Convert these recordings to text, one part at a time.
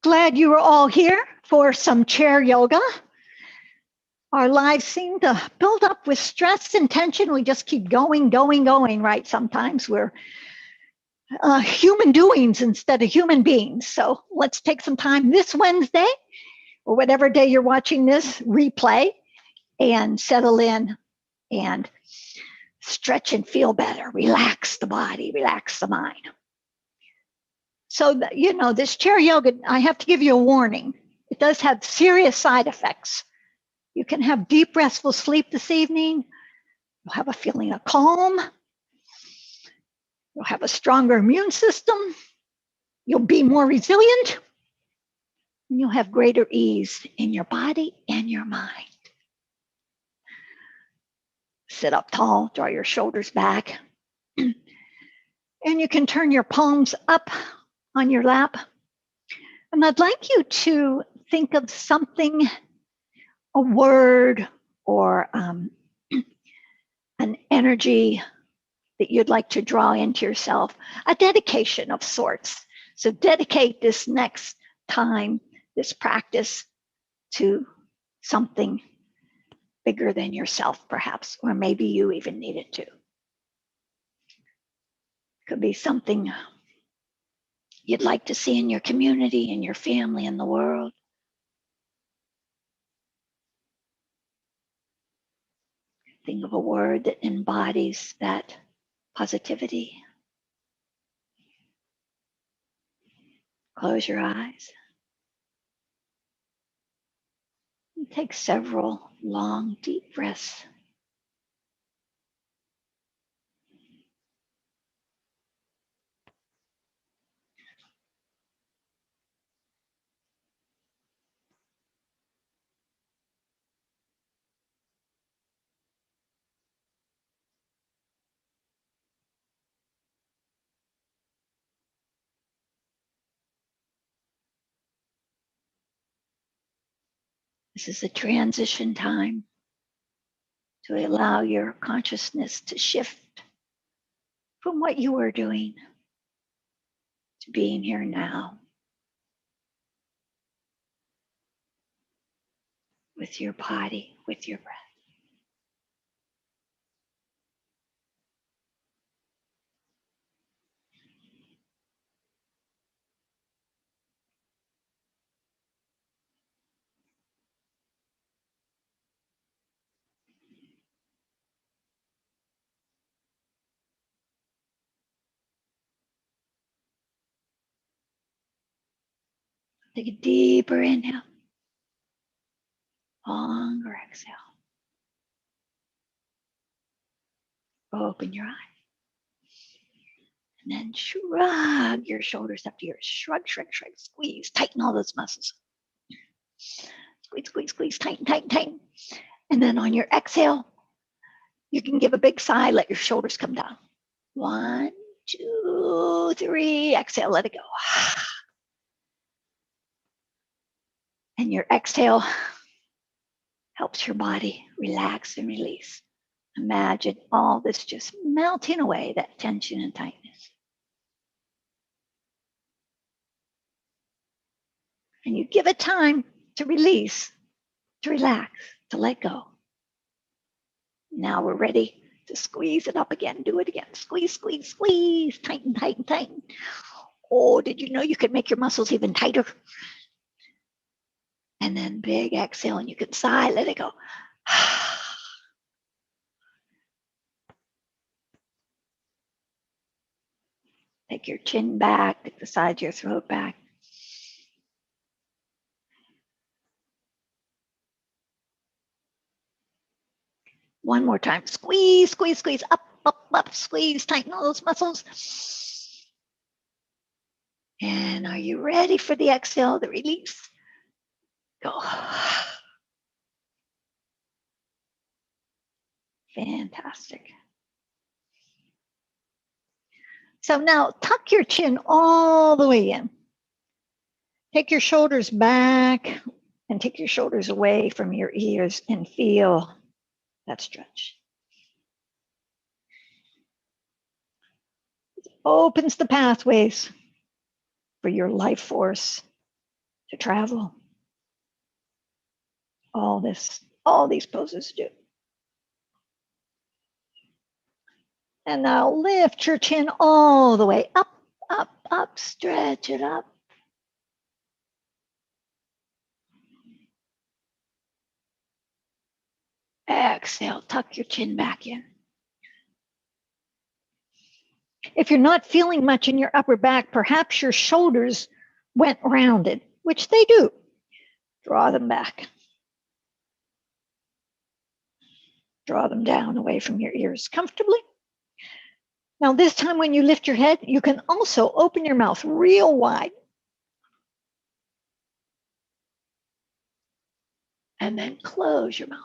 Glad you were all here for some chair yoga. Our lives seem to build up with stress and tension. We just keep going, right? Sometimes we're human doings instead of human beings. So let's take some time this Wednesday, or whatever day you're watching this replay, and settle in and stretch and feel better. Relax the body, relax the mind. So, this chair yoga, I have to give you a warning. It does have serious side effects. You can have deep, restful sleep this evening. You'll have a feeling of calm. You'll have a stronger immune system. You'll be more resilient. And you'll have greater ease in your body and your mind. Sit up tall, draw your shoulders back. And you can turn your palms up on your lap. And I'd like you to think of something, a word or an energy that you'd like to draw into yourself, a dedication of sorts. So dedicate this next time, this practice, to something bigger than yourself, perhaps, or maybe you even need it to. Could be something you'd like to see in your community, in your family, in the world. Think of a word that embodies that positivity. Close your eyes. And take several long, deep breaths. This is a transition time to allow your consciousness to shift from what you were doing to being here now with your body, with your breath. Take a deeper inhale, longer exhale. Open your eyes. And then shrug your shoulders up to yours. Shrug, shrug, shrug. Squeeze, tighten all those muscles. Squeeze, squeeze, squeeze, tighten, tighten, tighten. And then on your exhale, you can give a big sigh, let your shoulders come down. 1, 2, 3. Exhale, let it go. And your exhale helps your body relax and release. Imagine all this just melting away, that tension and tightness. And you give it time to release, to relax, to let go. Now we're ready to squeeze it up again. Do it again. Squeeze, squeeze, squeeze. Tighten, tighten, tighten. Oh, did you know you could make your muscles even tighter? And then big exhale, and you can sigh, let it go. Take your chin back, take the sides of your throat back. One more time. Squeeze, squeeze, squeeze. Up, up, up. Squeeze. Tighten all those muscles. And are you ready for the exhale, the release? Go. Fantastic. So now tuck your chin all the way in. Take your shoulders back and take your shoulders away from your ears and feel that stretch. It opens the pathways for your life force to travel. All these poses do. And now lift your chin all the way up, up, up, stretch it up. Exhale, tuck your chin back in. If you're not feeling much in your upper back, perhaps your shoulders went rounded, which they do. Draw them back. Draw them down away from your ears comfortably. Now this time when you lift your head, you can also open your mouth real wide. And then close your mouth.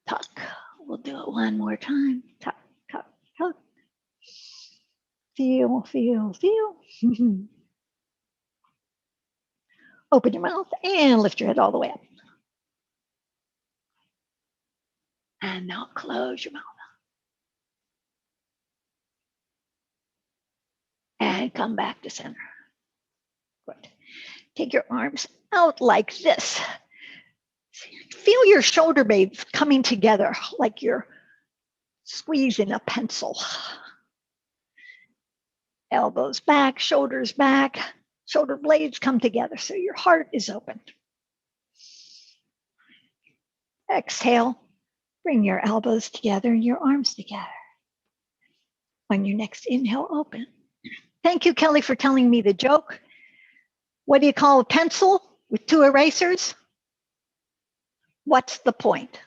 Tuck. We'll do it one more time. Tuck, tuck, tuck. Feel, feel, feel. Open your mouth and lift your head all the way up. And now close your mouth. And come back to center. Good. Take your arms out like this. Feel your shoulder blades coming together like you're squeezing a pencil. Elbows back, shoulders back. Shoulder blades come together so your heart is open. Exhale. Bring your elbows together and your arms together. On your next inhale, open. Thank you, Kelly, for telling me the joke. What do you call a pencil with two erasers? What's the point?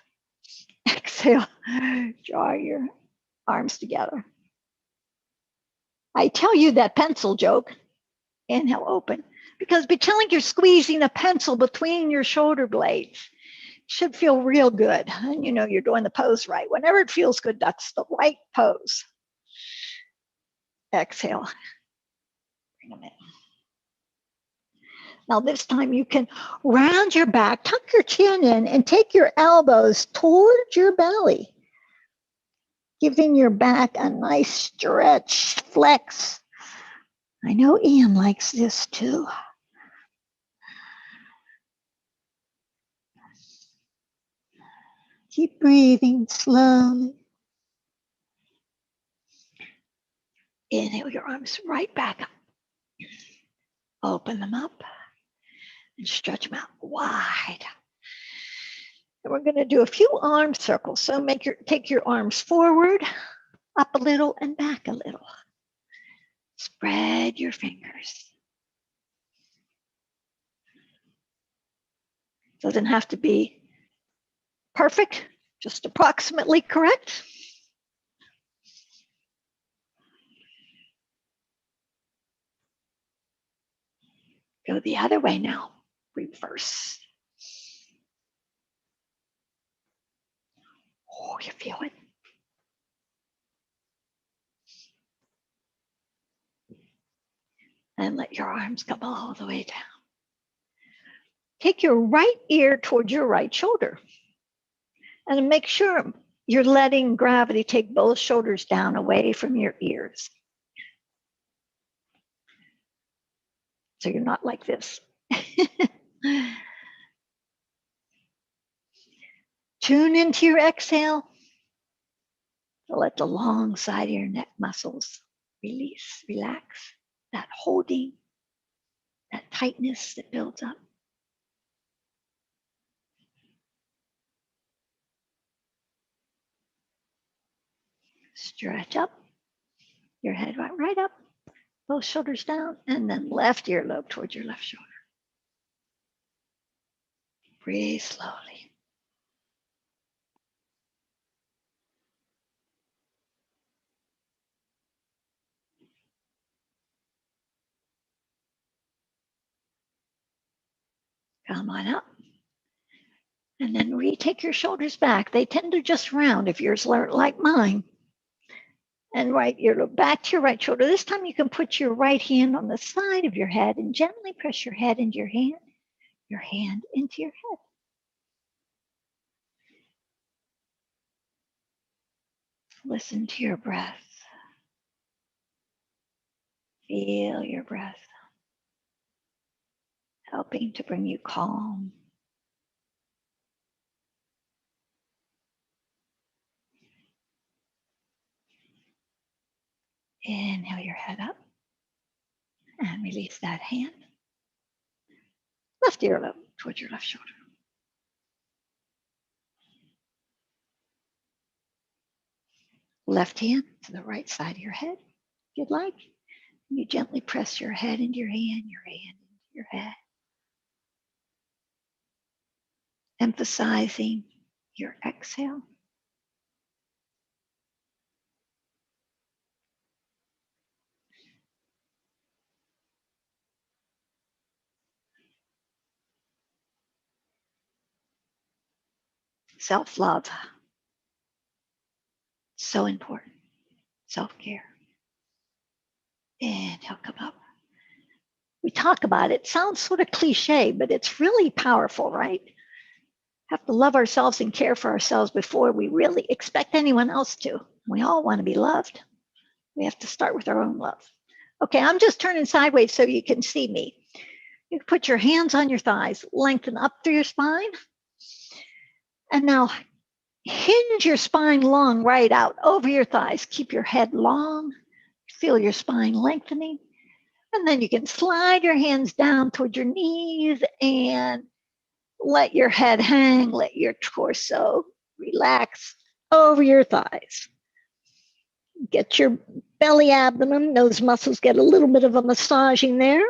Exhale, draw your arms together. I tell you that pencil joke, inhale, open, because pretending you're squeezing a pencil between your shoulder blades should feel real good. And you know you're doing the pose right. Whenever it feels good, that's the right pose. Exhale, bring them in. Now this time you can round your back, tuck your chin in, and take your elbows towards your belly, giving your back a nice stretch, flex. I know Ian likes this too. Keep breathing slowly. Inhale your arms right back up. Open them up and stretch them out wide. And we're going to do a few arm circles. So take your arms forward, up a little, and back a little. Spread your fingers. Doesn't have to be perfect, just approximately correct. Go the other way now. Reverse. Oh, you feel it. And let your arms come all the way down. Take your right ear towards your right shoulder. And make sure you're letting gravity take both shoulders down away from your ears. So you're not like this. Tune into your exhale. Let the long side of your neck muscles release, relax. That holding, that tightness that builds up. Stretch up, your head right up, both shoulders down, and then left earlobe towards your left shoulder. Breathe slowly. Come on up. And then retake your shoulders back. They tend to just round if yours are like mine. And right earlobe back to your right shoulder. This time you can put your right hand on the side of your head and gently press your head into your hand into your head. Listen to your breath. Feel your breath helping to bring you calm. Inhale your head up and release that hand. Left ear up towards your left shoulder. Left hand to the right side of your head, if you'd like. You gently press your head into your hand into your head. Emphasizing your exhale. Self-love. So important. Self-care. Inhale, come up. We talk about it. Sounds sort of cliche, but it's really powerful, right? Have to love ourselves and care for ourselves before we really expect anyone else to. We all want to be loved. We have to start with our own love. Okay, I'm just turning sideways so you can see me. You can put your hands on your thighs, lengthen up through your spine. And now hinge your spine long right out over your thighs. Keep your head long. Feel your spine lengthening. And then you can slide your hands down toward your knees and let your head hang, let your torso relax over your thighs. Get your belly, abdomen, those muscles get a little bit of a massaging there.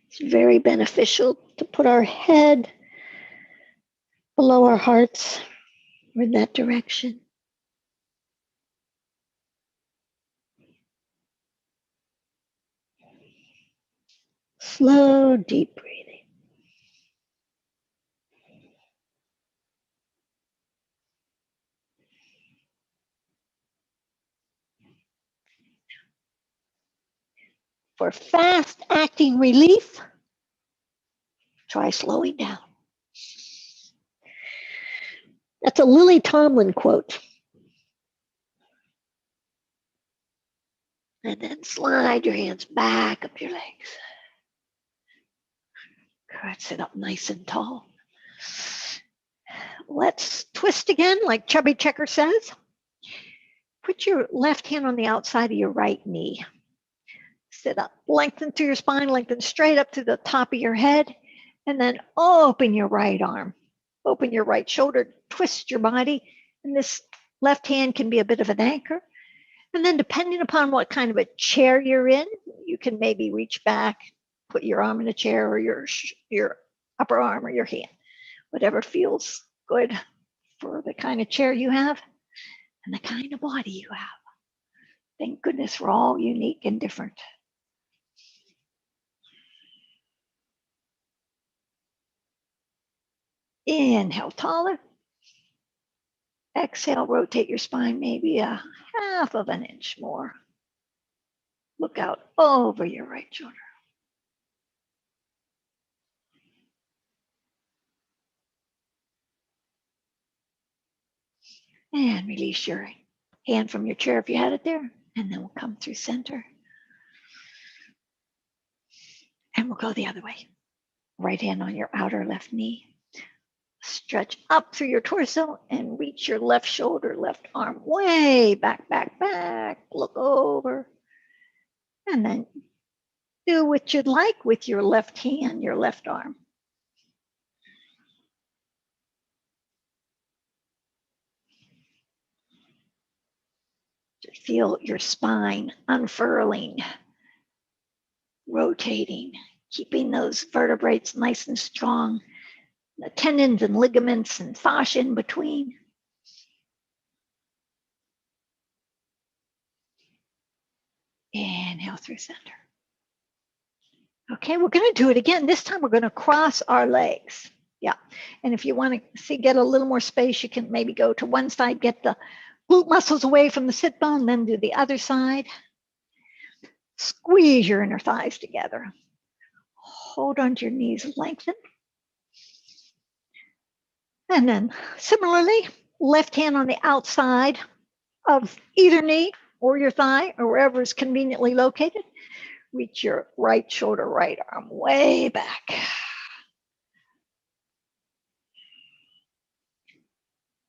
It's very beneficial to put our head below our hearts or in that direction. Slow, deep breathing. For fast-acting relief, try slowing down. That's a Lily Tomlin quote. And then slide your hands back up your legs. Good, sit up nice and tall. Let's twist again, like Chubby Checker says. Put your left hand on the outside of your right knee. Sit up, lengthen through your spine, lengthen straight up to the top of your head, and then open your right arm. Open your right shoulder, twist your body, and this left hand can be a bit of an anchor. And then depending upon what kind of a chair you're in, you can maybe reach back, put your arm in a chair or your upper arm or your hand, whatever feels good for the kind of chair you have and the kind of body you have. Thank goodness we're all unique and different. Inhale, taller. Exhale, rotate your spine maybe a half of an inch more. Look out over your right shoulder. And release your hand from your chair if you had it there. And then we'll come through center. And we'll go the other way. Right hand on your outer left knee. Stretch up through your torso and reach your left shoulder, left arm way back, back, back. Look over. And then do what you'd like with your left hand, your left arm. Just feel your spine unfurling, rotating, keeping those vertebrae nice and strong. The tendons and ligaments and fascia in between. Inhale through center. Okay, we're going to do it again. This time we're going to cross our legs. Yeah, and if you want to get a little more space, you can maybe go to one side, get the glute muscles away from the sit bone, then do the other side. Squeeze your inner thighs together. Hold onto your knees, lengthen. And then similarly, left hand on the outside of either knee or your thigh or wherever is conveniently located. Reach your right shoulder, right arm way back.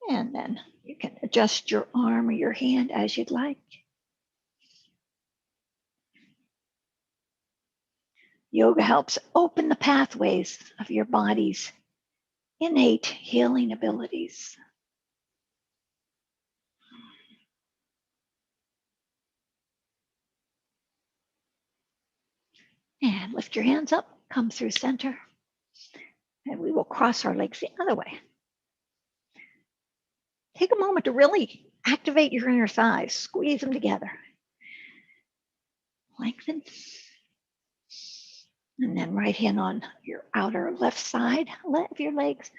And then you can adjust your arm or your hand as you'd like. Yoga helps open the pathways of your body's innate healing abilities. And lift your hands up, come through center, and we will cross our legs the other way. Take a moment to really activate your inner thighs, squeeze them together. Lengthen. And then right hand on your outer left side of your legs.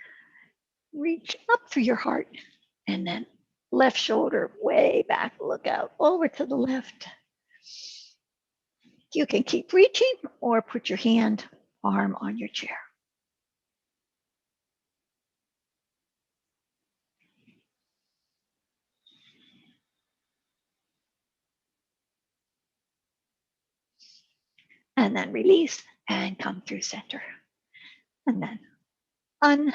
Reach up through your heart. And then left shoulder way back, look out over to the left. You can keep reaching or put your arm on your chair. And then release and come through center. And then undo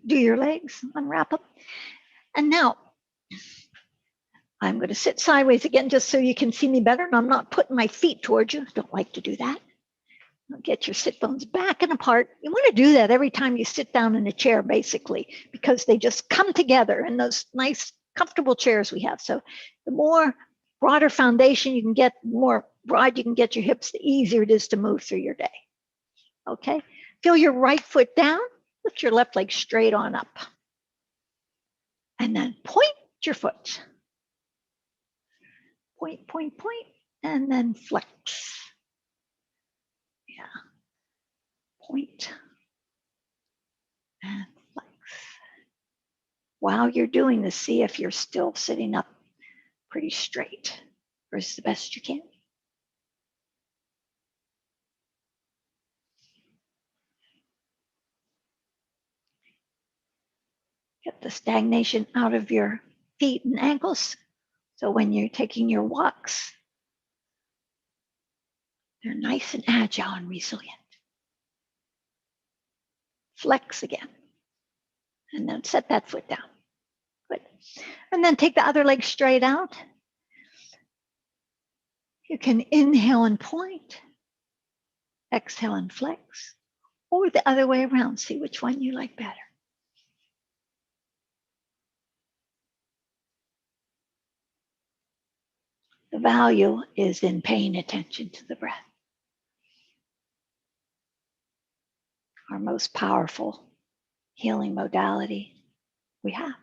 your legs, unwrap them. And now I'm going to sit sideways again just so you can see me better. And I'm not putting my feet towards you. Don't like to do that. Get your sit bones back and apart. You want to do that every time you sit down in a chair, basically, because they just come together in those nice, comfortable chairs we have. So the more broader foundation you can get, the more broad you can get your hips, the easier it is to move through your day. Okay? Feel your right foot down. Lift your left leg straight on up. And then point your foot. Point, point, point, and then flex. Yeah. Point and flex. While you're doing this, see if you're still sitting up pretty straight or as the best you can. Get the stagnation out of your feet and ankles. So when you're taking your walks, they're nice and agile and resilient. Flex again. And then set that foot down. Good. And then take the other leg straight out. You can inhale and point, exhale and flex, or the other way around. See which one you like better. The value is in paying attention to the breath. Our most powerful healing modality we have.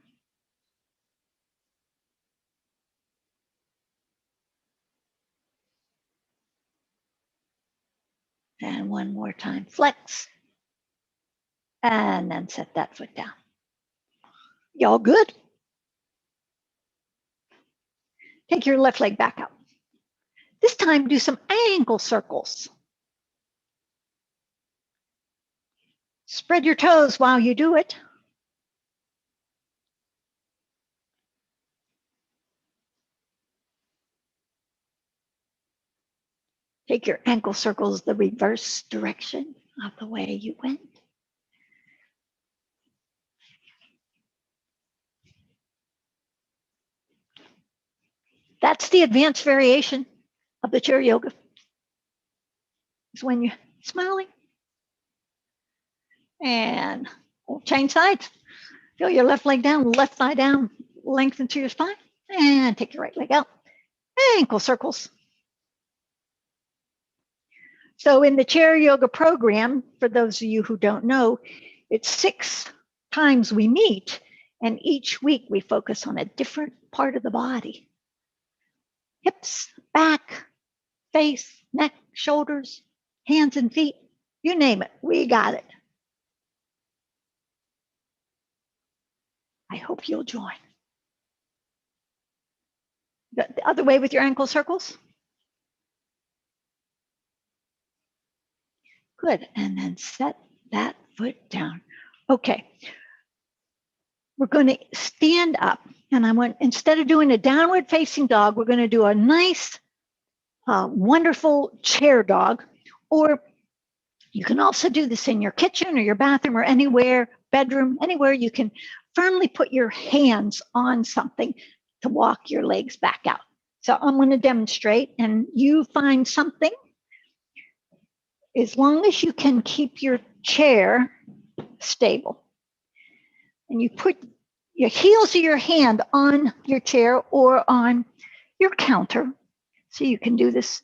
And one more time, flex. And then set that foot down. Y'all good? Take your left leg back out. This time, do some ankle circles. Spread your toes while you do it. Take your ankle circles the reverse direction of the way you went. That's the advanced variation of the chair yoga. It's when you're smiling. And we'll change sides. Feel your left leg down, left thigh down, lengthen through your spine, and take your right leg out. Ankle circles. So in the chair yoga program, for those of you who don't know, it's 6 times we meet, and each week we focus on a different part of the body. Hips, back, face, neck, shoulders, hands and feet, you name it, we got it. I hope you'll join. The other way with your ankle circles. Good, and then set that foot down. Okay, we're going to stand up. And I want, instead of doing a downward facing dog, we're going to do a nice, wonderful chair dog. Or you can also do this in your kitchen or your bathroom or anywhere, bedroom, anywhere you can firmly put your hands on something to walk your legs back out. So I'm going to demonstrate, and you find something. As long as you can keep your chair stable, and you put your heels of your hand on your chair or on your counter, so you can do this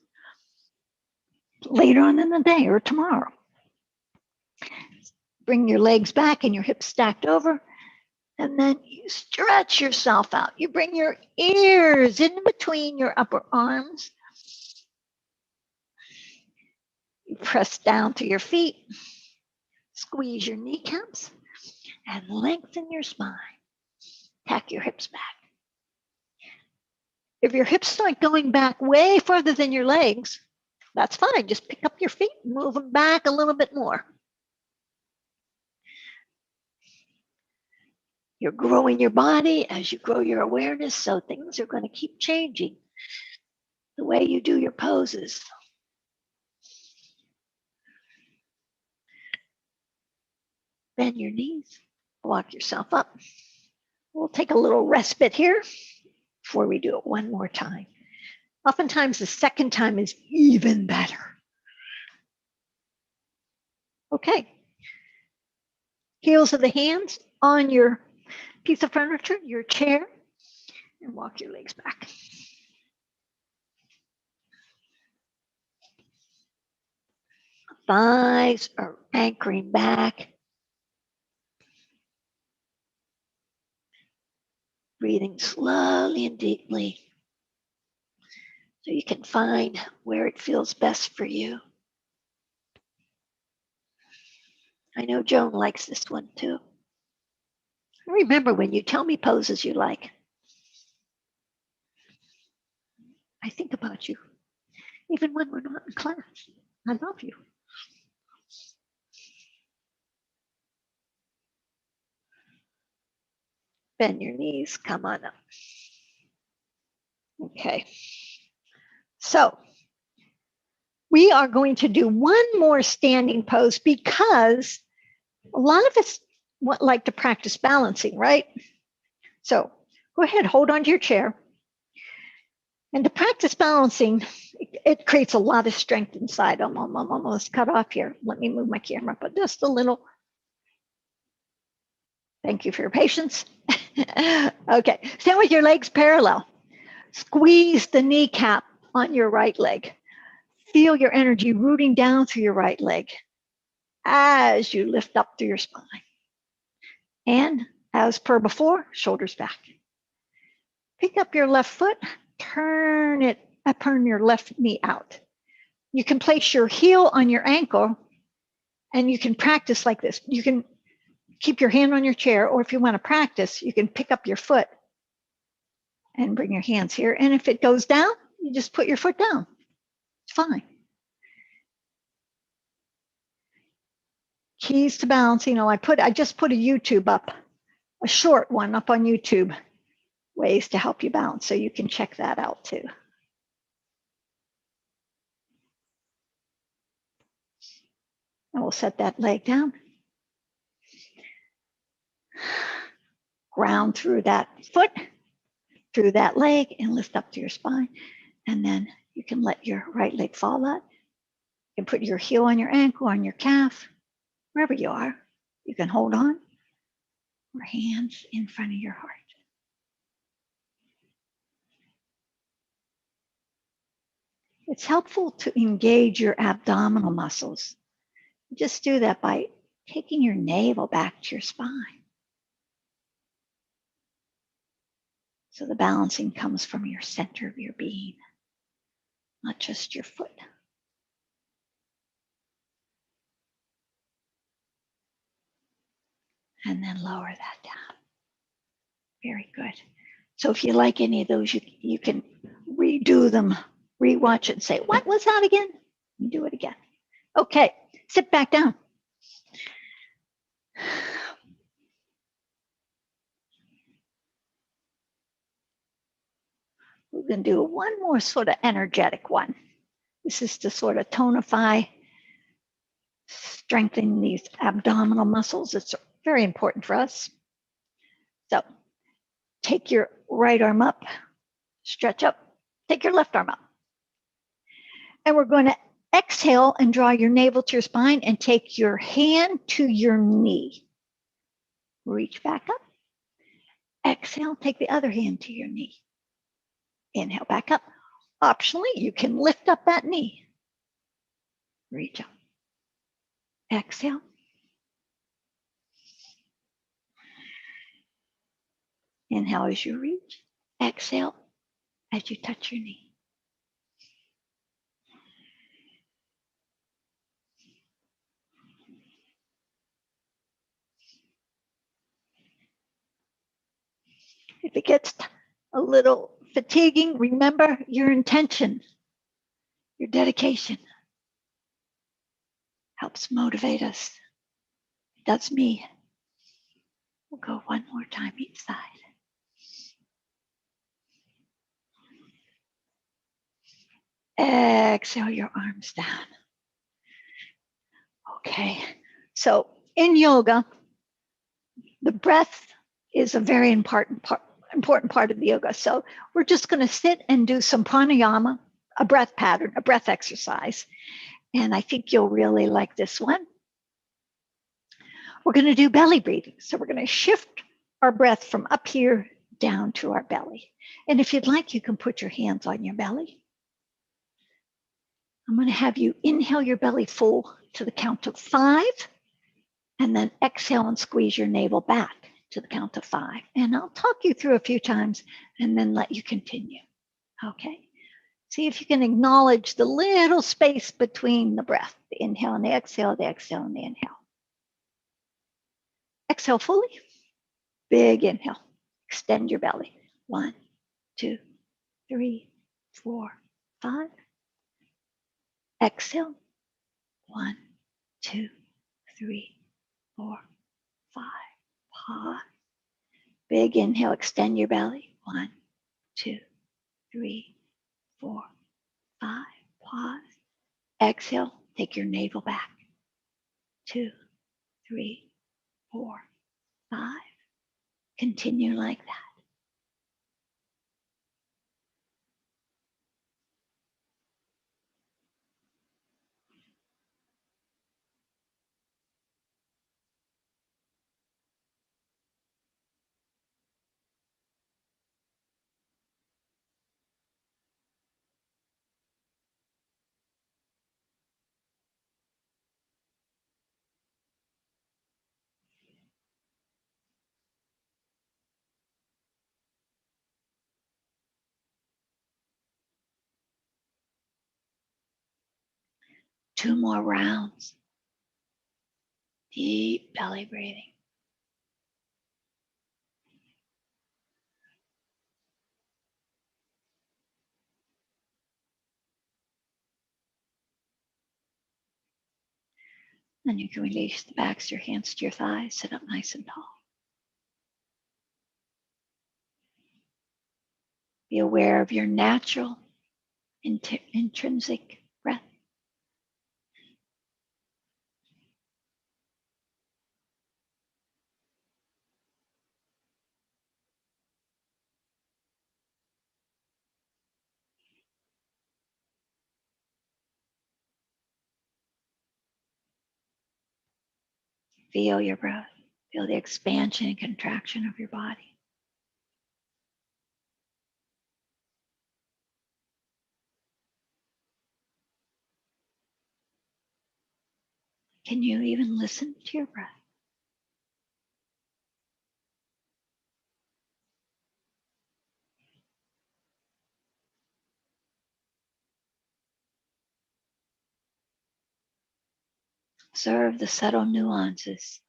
later on in the day or tomorrow. Bring your legs back and your hips stacked over, and then you stretch yourself out. You bring your ears in between your upper arms. You press down to your feet, squeeze your kneecaps, and lengthen your spine. Tack your hips back. If your hips start going back way further than your legs, that's fine. Just pick up your feet, move them back a little bit more. You're growing your body as you grow your awareness, so things are going to keep changing. The way you do your poses. Bend your knees, walk yourself up. We'll take a little respite here before we do it one more time. Oftentimes the second time is even better. Okay. Heels of the hands on your piece of furniture, your chair, and walk your legs back. Thighs are anchoring back. Breathing slowly and deeply so you can find where it feels best for you. I know Joan likes this one too. Remember, when you tell me poses you like, I think about you, even when we're not in class. I love you. Bend your knees, come on up. Okay. So we are going to do one more standing pose because a lot of us like to practice balancing, right? So go ahead, hold on to your chair. And to practice balancing, it creates a lot of strength inside. I'm almost cut off here. Let me move my camera, but just a little. Thank you for your patience. Okay, stand with your legs parallel. Squeeze the kneecap on your right leg. Feel your energy rooting down through your right leg as you lift up through your spine. And as per before, shoulders back. Pick up your left foot, turn your left knee out. You can place your heel on your ankle, and you can practice like this. You can keep your hand on your chair, or if you want to practice, you can pick up your foot and bring your hands here. And if it goes down, you just put your foot down. It's fine. Keys to balancing. I just put a YouTube up, a short one up on YouTube, ways to help you balance, so you can check that out too. And we'll set that leg down. Ground through that foot, through that leg, and lift up to your spine. And then you can let your right leg fall out. You can put your heel on your ankle, on your calf, wherever you are. You can hold on, or hands in front of your heart. It's helpful to engage your abdominal muscles. Just do that by taking your navel back to your spine. So the balancing comes from your center of your being, not just your foot. And then lower that down. Very good. So if you like any of those, you can redo them, rewatch it and say, what was that again? And do it again. Okay, sit back down. We're going to do one more sort of energetic one. This is to sort of tonify, strengthen these abdominal muscles. It's very important for us. So take your right arm up, stretch up, take your left arm up. And we're going to exhale and draw your navel to your spine and take your hand to your knee. Reach back up. Exhale, take the other hand to your knee. Inhale back up. Optionally, you can lift up that knee. Reach up. Exhale. Inhale as you reach. Exhale as you touch your knee. If it gets a little fatiguing, remember your intention, your dedication helps motivate us. That's me. We'll go one more time each side. Exhale your arms down. Okay, so in yoga, the breath is a very important part of the yoga. So we're just going to sit and do some pranayama, a breath pattern, a breath exercise. And I think you'll really like this one. We're going to do belly breathing. So we're going to shift our breath from up here down to our belly. And if you'd like, you can put your hands on your belly. I'm going to have you inhale your belly full to the count of 5, and then exhale and squeeze your navel back to the count of 5. And I'll talk you through a few times and then let you continue. Okay. See if you can acknowledge the little space between the breath, the inhale and the exhale and the inhale. Exhale fully. Big inhale. Extend your belly. 1, 2, 3, 4, 5. Exhale. 1, 2, 3, 4, 5. Pause. Big inhale. Extend your belly. 1, 2, 3, 4, 5. Pause. Exhale. Take your navel back. 2, 3, 4, 5. Continue like that. Two more rounds. Deep belly breathing. Then you can release the backs of your hands to your thighs. Sit up nice and tall. Be aware of your natural, intrinsic breath. Feel your breath. Feel the expansion and contraction of your body. Can you even listen to your breath? Observe the subtle nuances.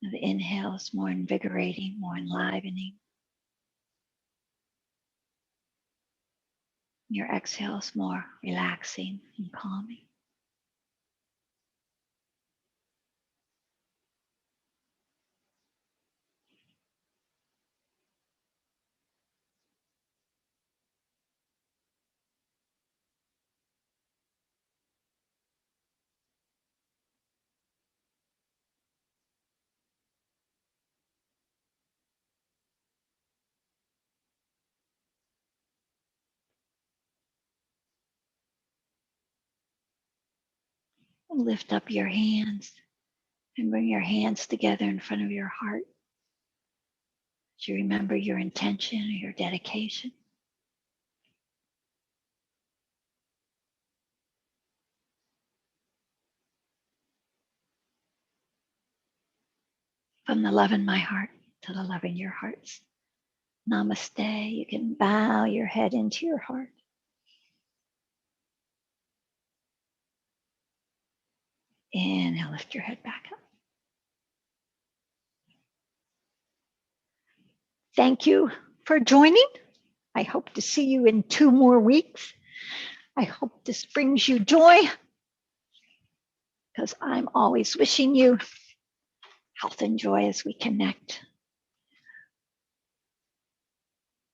The inhale is more invigorating, more enlivening. Your exhale is more relaxing and calming. Lift up your hands and bring your hands together in front of your heart. As you remember your intention or your dedication. From the love in my heart to the love in your hearts. Namaste. You can bow your head into your heart. Inhale, lift your head back up. Thank you for joining. I hope to see you in 2 more weeks. I hope this brings you joy, because I'm always wishing you health and joy as we connect.